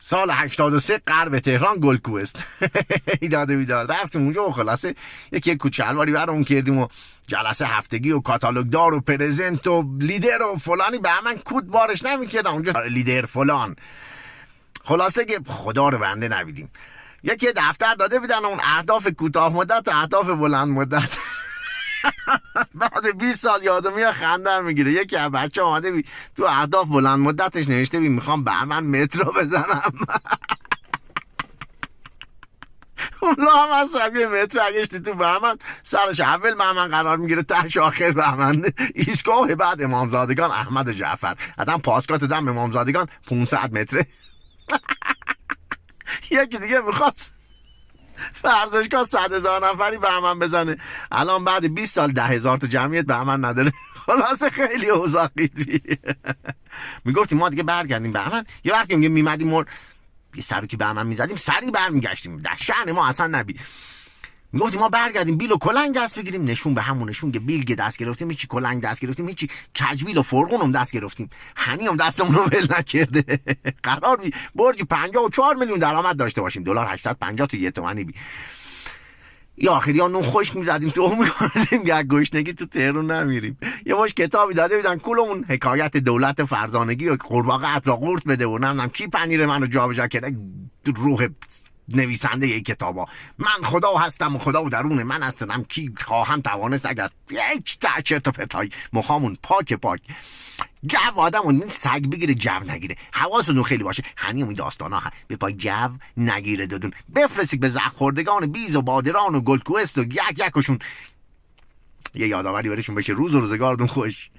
سال 83 غرب تهران گلکوست ایداد بیداد رفتیم اونجا و خلاصه یک کوچه‌الواری برامون کردیم و جلسه هفتگی و کاتالوگدار و پرزنت و لیدر و فلانی به من کود بارش نمیکردن اونجا لیدر فلان. خلاصه که خدا رو بنده نبیدیم یکی دفتر داده بیدن اون اهداف کوتاه مدت و اهداف بلند مدت. بعد 20 سال یادم میاد خندم میگیره یکی از بچه آمده تو اهداف بلند مدتش نوشته میخوام بهمن مترو بزنم. اون هم از شبیه مترو اگشتی تو بهمن سرش اول بهمن قرار میگیره تهش آخر بهمن ایستگاه بعد امامزادگان احمد جعفر حتما پاسکات دم امامزادگان 500 متره. یکی دیگه میخواست فرزشگاه 100,000 نفری بهمن بزنه الان بعد 20 سال 10,000 تا جمعیت بهمن نداره. خلاصه خیلی اوضاع قیدی. میگفتیم ما دیگه برگردیم بهمن یه وقتی میمدیم یه سر که بهمن میزدیم سری برمیگشتیم در شأن ما اصلا نبی. میگفتیم ما برگردیم بیل و کلنگ دست بگیریم نشون به همون نشون که بیل دست گرفتیم هیچی کلنگ دست گرفتیم هیچی کجبیل و فرقون هم دست گرفتیم هنی هم دستمون رو ول نکرده. قرار بی برج 54 میلیون درآمد داشته باشیم دلار 850 تو 1 تومانی بی یا آخری ها نون خشک میزدیم تو میکردیم یک گشنگی تو تهرون نمیریم. یه مش کتابی داده بیدن کلمون حکایت دولت فرزانگی و قورباغه اترا قورت بده و نمیدونم کی پنیر منو جابجا کرده. روح نویسنده یک کتابا من خدا هستم و خدا و درون من هستم کی خواهم توانست اگر یک تاچر تا پتای مخامون پاک جو آدمون این سگ بگیره جو نگیره حواستون خیلی باشه همین داستانا به پای جو نگیره دادون بفرستید به زخ خوردگان بیز و بادران و گلکوست و یکشون یه یادآوری برشون بشه روز و روزگاردون خوش.